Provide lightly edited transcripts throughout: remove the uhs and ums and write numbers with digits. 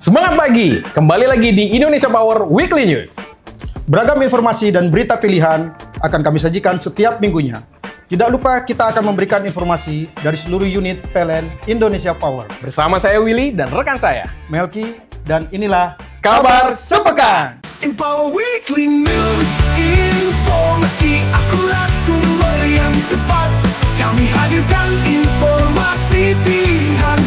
Semangat pagi, kembali lagi di Indonesia Power Weekly News. Beragam informasi dan berita pilihan akan kami sajikan setiap minggunya. Tidak lupa kita akan memberikan informasi dari seluruh unit PLN Indonesia Power. Bersama saya Willy dan rekan saya Melki, dan inilah Kabar Sepekan. In Power Weekly News, informasi akurat, sumber yang tepat. Kami hadirkan informasi pilihan.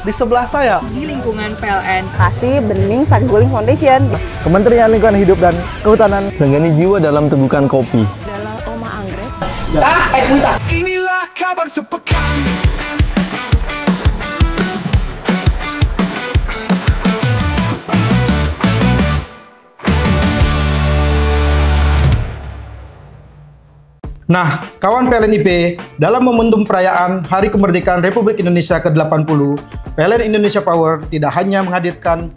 Di sebelah saya, di lingkungan PLN Kasih Bening Saguling Foundation, Kementerian Lingkungan Hidup dan Kehutanan, Senggani Jiwa dalam tegukan kopi. adalah Oma Anggrek. Inilah kabar sepekan. Nah, kawan PLNIP, dalam momentum perayaan Hari Kemerdekaan Republik Indonesia ke-80, PLN Indonesia Power tidak hanya menghadirkan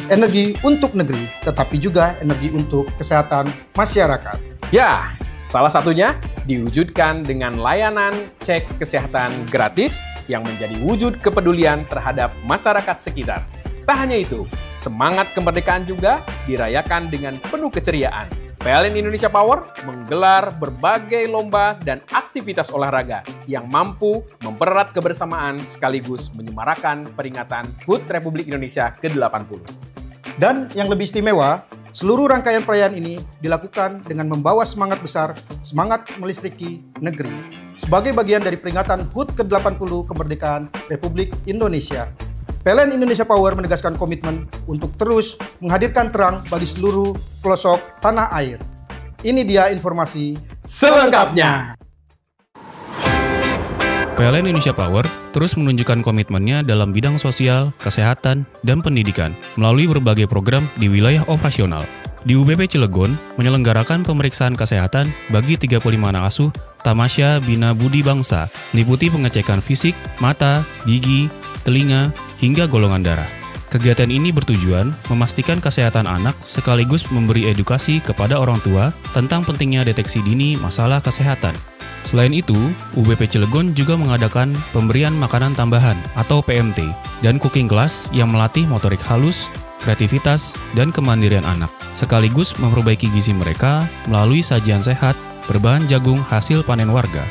energi untuk negeri, tetapi juga energi untuk kesehatan masyarakat. Ya, salah satunya diwujudkan dengan layanan cek kesehatan gratis yang menjadi wujud kepedulian terhadap masyarakat sekitar. Tak hanya itu, semangat kemerdekaan juga dirayakan dengan penuh keceriaan. PLN Indonesia Power menggelar berbagai lomba dan aktivitas olahraga yang mampu mempererat kebersamaan sekaligus menyemarakan peringatan HUT Republik Indonesia ke-80. Dan yang lebih istimewa, seluruh rangkaian perayaan ini dilakukan dengan membawa semangat besar, semangat melistriki negeri, sebagai bagian dari peringatan HUT ke-80 kemerdekaan Republik Indonesia. PLN Indonesia Power menegaskan komitmen untuk terus menghadirkan terang bagi seluruh pelosok tanah air. Ini dia informasi Selengkapnya. PLN Indonesia Power terus menunjukkan komitmennya dalam bidang sosial, kesehatan, dan pendidikan melalui berbagai program di wilayah operasional. Di UBP Cilegon menyelenggarakan pemeriksaan kesehatan bagi 35 anak asuh Tamasya Bina Budi Bangsa, meliputi pengecekan fisik, mata, gigi, telinga, hingga golongan darah. Kegiatan ini bertujuan memastikan kesehatan anak sekaligus memberi edukasi kepada orang tua tentang pentingnya deteksi dini masalah kesehatan. Selain itu, UBP Cilegon juga mengadakan pemberian makanan tambahan atau PMT dan cooking class yang melatih motorik halus, kreativitas, dan kemandirian anak, sekaligus memperbaiki gizi mereka melalui sajian sehat berbahan jagung hasil panen warga.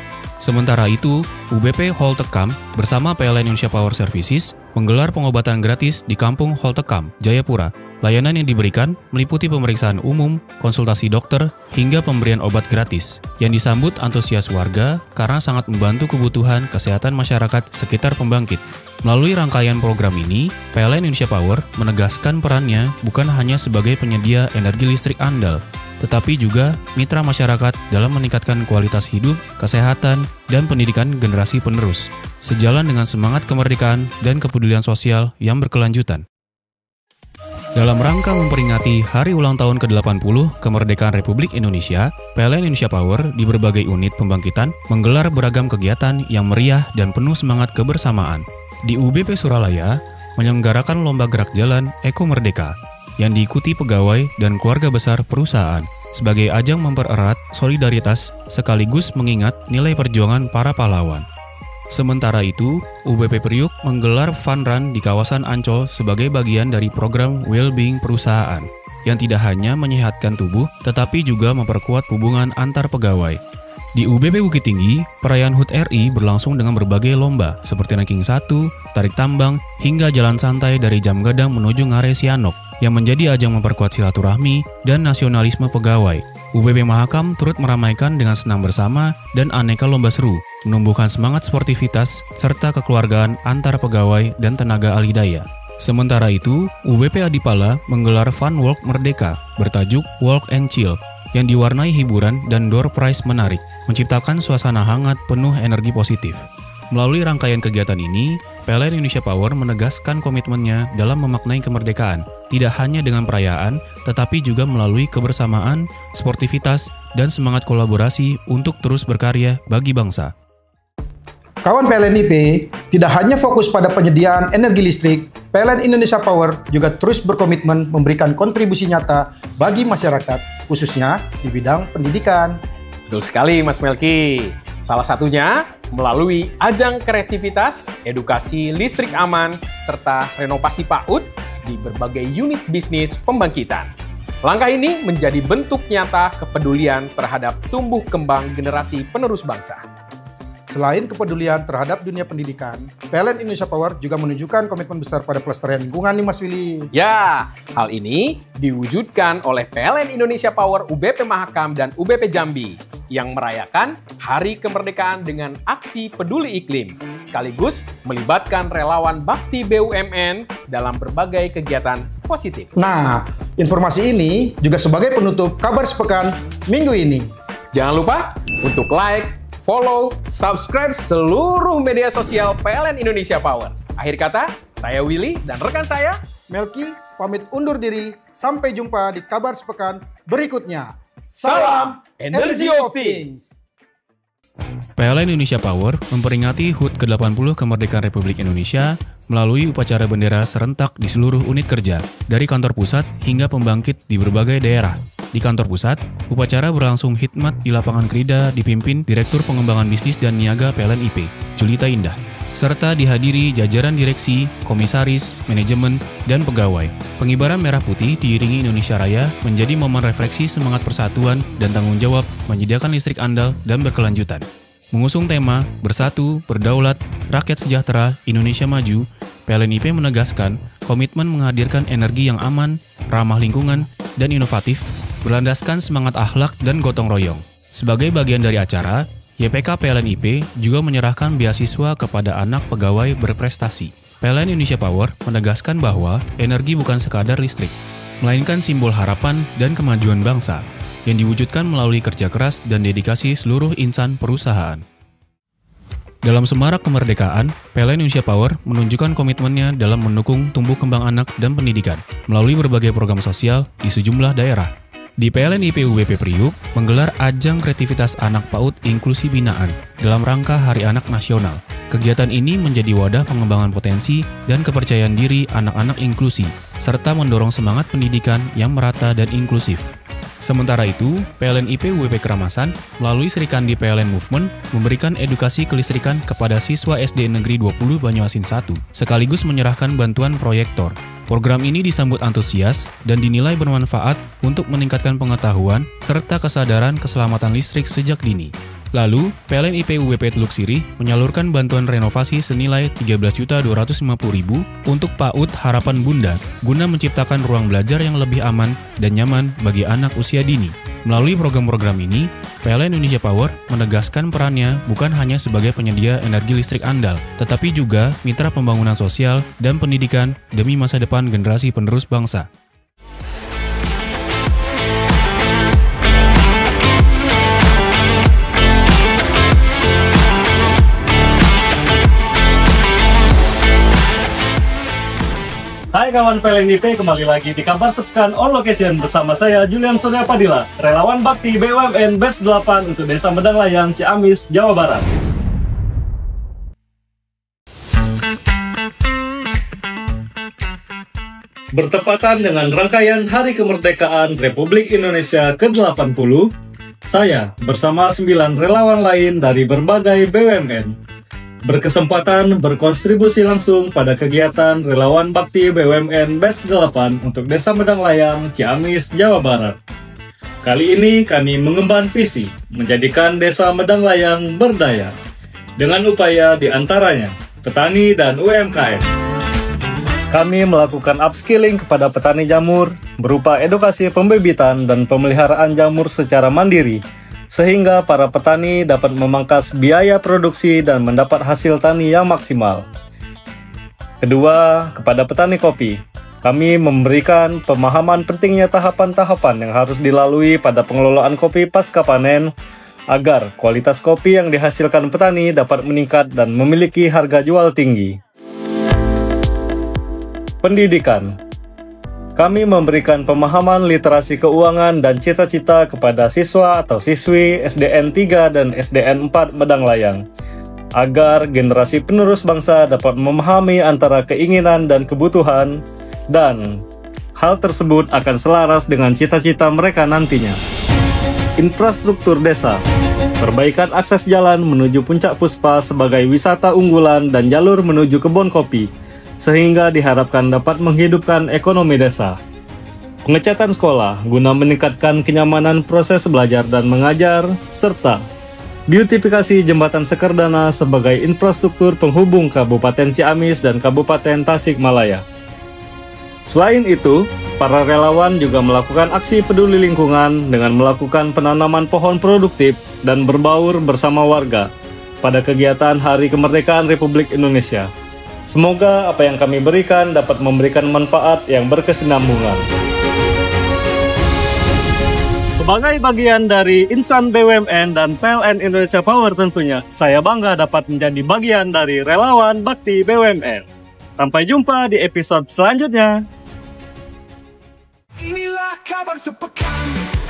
Sementara itu, UBP Holtekam bersama PLN Indonesia Power Services menggelar pengobatan gratis di Kampung Holtekam, Jayapura. Layanan yang diberikan meliputi pemeriksaan umum, konsultasi dokter, hingga pemberian obat gratis, yang disambut antusias warga karena sangat membantu kebutuhan kesehatan masyarakat sekitar pembangkit. Melalui rangkaian program ini, PLN Indonesia Power menegaskan perannya bukan hanya sebagai penyedia energi listrik andal, tetapi juga mitra masyarakat dalam meningkatkan kualitas hidup, kesehatan, dan pendidikan generasi penerus, sejalan dengan semangat kemerdekaan dan kepedulian sosial yang berkelanjutan. Dalam rangka memperingati Hari Ulang Tahun ke-80 Kemerdekaan Republik Indonesia, PLN Indonesia Power di berbagai unit pembangkitan menggelar beragam kegiatan yang meriah dan penuh semangat kebersamaan. Di UBP Suralaya, menyelenggarakan lomba gerak jalan Eko Merdeka, yang diikuti pegawai dan keluarga besar perusahaan sebagai ajang mempererat solidaritas sekaligus mengingat nilai perjuangan para pahlawan. Sementara itu, UBP Priuk menggelar fun run di kawasan Ancol sebagai bagian dari program well-being perusahaan yang tidak hanya menyehatkan tubuh tetapi juga memperkuat hubungan antar pegawai. Di UBP Bukit Tinggi, perayaan HUT RI berlangsung dengan berbagai lomba seperti ranking 1, tarik tambang, hingga jalan santai dari Jam Gadang menuju Ngare Sianok yang menjadi ajang memperkuat silaturahmi dan nasionalisme pegawai. UBP Mahakam turut meramaikan dengan senam bersama dan aneka lomba seru, menumbuhkan semangat sportivitas serta kekeluargaan antar pegawai dan tenaga ahli daya. Sementara itu, UBP Adipala menggelar Fun Walk Merdeka bertajuk Walk and Chill yang diwarnai hiburan dan door prize menarik, menciptakan suasana hangat penuh energi positif. Melalui rangkaian kegiatan ini, PLN Indonesia Power menegaskan komitmennya dalam memaknai kemerdekaan, tidak hanya dengan perayaan, tetapi juga melalui kebersamaan, sportivitas, dan semangat kolaborasi untuk terus berkarya bagi bangsa. Kawan PLNIP, tidak hanya fokus pada penyediaan energi listrik, PLN Indonesia Power juga terus berkomitmen memberikan kontribusi nyata bagi masyarakat, khususnya di bidang pendidikan. Betul sekali, Mas Melki. Salah satunya melalui ajang kreativitas, edukasi listrik aman, serta renovasi PAUD di berbagai unit bisnis pembangkitan. Langkah ini menjadi bentuk nyata kepedulian terhadap tumbuh kembang generasi penerus bangsa. Selain kepedulian terhadap dunia pendidikan, PLN Indonesia Power juga menunjukkan komitmen besar pada pelestarian lingkungan nih Mas Willy. Ya, hal ini diwujudkan oleh PLN Indonesia Power UBP Mahakam dan UBP Jambi yang merayakan Hari Kemerdekaan dengan aksi peduli iklim, sekaligus melibatkan relawan bakti BUMN dalam berbagai kegiatan positif. Nah, informasi ini juga sebagai penutup kabar sepekan minggu ini. Jangan lupa untuk like, follow, subscribe seluruh media sosial PLN Indonesia Power. Akhir kata, saya Willy dan rekan saya, Melki, pamit undur diri. Sampai jumpa di kabar sepekan berikutnya. salam Energy of Things! PLN Indonesia Power memperingati HUT ke-80 Kemerdekaan Republik Indonesia melalui upacara bendera serentak di seluruh unit kerja, dari kantor pusat hingga pembangkit di berbagai daerah. Di kantor pusat, upacara berlangsung khidmat di lapangan Krida dipimpin Direktur Pengembangan Bisnis dan Niaga PLN IP, Julita Indah, serta dihadiri jajaran direksi, komisaris, manajemen, dan pegawai. Pengibaran merah putih diiringi Indonesia Raya menjadi momen refleksi semangat persatuan dan tanggung jawab menyediakan listrik andal dan berkelanjutan. Mengusung tema Bersatu, Berdaulat, Rakyat Sejahtera, Indonesia Maju, PLN IP menegaskan komitmen menghadirkan energi yang aman, ramah lingkungan, dan inovatif, berlandaskan semangat akhlak dan gotong royong. Sebagai bagian dari acara, YPK PLN IP juga menyerahkan beasiswa kepada anak pegawai berprestasi. PLN Indonesia Power menegaskan bahwa energi bukan sekadar listrik, melainkan simbol harapan dan kemajuan bangsa, yang diwujudkan melalui kerja keras dan dedikasi seluruh insan perusahaan. Dalam semarak kemerdekaan, PLN Indonesia Power menunjukkan komitmennya dalam mendukung tumbuh kembang anak dan pendidikan melalui berbagai program sosial di sejumlah daerah. Di PLN IP UBP Priuk menggelar ajang kreativitas anak PAUD inklusi binaan dalam rangka Hari Anak Nasional. Kegiatan ini menjadi wadah pengembangan potensi dan kepercayaan diri anak-anak inklusi, serta mendorong semangat pendidikan yang merata dan inklusif. Sementara itu, PLN IP UBP Keramasan melalui Serikandi PLN Movement memberikan edukasi kelistrikan kepada siswa SD Negeri 20 Banyuasin 1, sekaligus menyerahkan bantuan proyektor. Program ini disambut antusias dan dinilai bermanfaat untuk meningkatkan pengetahuan serta kesadaran keselamatan listrik sejak dini. Lalu, PLN IP UBP Teluk Sirih menyalurkan bantuan renovasi senilai Rp13.250.000 untuk PAUD Harapan Bunda guna menciptakan ruang belajar yang lebih aman dan nyaman bagi anak usia dini. Melalui program-program ini, PLN Indonesia Power menegaskan perannya bukan hanya sebagai penyedia energi listrik andal, tetapi juga mitra pembangunan sosial dan pendidikan demi masa depan generasi penerus bangsa. Hai kawan PLN IP, kembali lagi di kabar sepekan on location bersama saya Julian Surya Padilla, relawan bakti BUMN Batch 8 untuk Desa Medang Layang, Ciamis, Jawa Barat. Bertepatan dengan rangkaian Hari Kemerdekaan Republik Indonesia ke-80, saya bersama 9 relawan lain dari berbagai BUMN berkesempatan berkontribusi langsung pada kegiatan Relawan Bakti BUMN Batch 8 untuk Desa Medang Layang, Ciamis, Jawa Barat. Kali ini kami mengemban visi menjadikan Desa Medang Layang berdaya dengan upaya diantaranya petani dan UMKM. Kami melakukan upskilling kepada petani jamur berupa edukasi pembibitan dan pemeliharaan jamur secara mandiri, sehingga para petani dapat memangkas biaya produksi dan mendapat hasil tani yang maksimal. Kedua, kepada petani kopi, kami memberikan pemahaman pentingnya tahapan-tahapan yang harus dilalui pada pengelolaan kopi pasca panen, agar kualitas kopi yang dihasilkan petani dapat meningkat dan memiliki harga jual tinggi. Pendidikan. Kami memberikan pemahaman literasi keuangan dan cita-cita kepada siswa atau siswi SDN 3 dan SDN 4 Medang Layang, agar generasi penerus bangsa dapat memahami antara keinginan dan kebutuhan, dan hal tersebut akan selaras dengan cita-cita mereka nantinya. Infrastruktur desa. Perbaikan akses jalan menuju Puncak Puspa sebagai wisata unggulan dan jalur menuju kebun kopi, sehingga diharapkan dapat menghidupkan ekonomi desa. Pengecatan sekolah guna meningkatkan kenyamanan proses belajar dan mengajar, serta beautifikasi jembatan Sekerdana sebagai infrastruktur penghubung Kabupaten Ciamis dan Kabupaten Tasikmalaya. Selain itu, para relawan juga melakukan aksi peduli lingkungan dengan melakukan penanaman pohon produktif dan berbaur bersama warga pada kegiatan Hari Kemerdekaan Republik Indonesia. Semoga apa yang kami berikan dapat memberikan manfaat yang berkesinambungan. Sebagai bagian dari insan BUMN dan PLN Indonesia Power tentunya, saya bangga dapat menjadi bagian dari relawan bakti BUMN. Sampai jumpa di episode selanjutnya. Inilah kabar sepekan.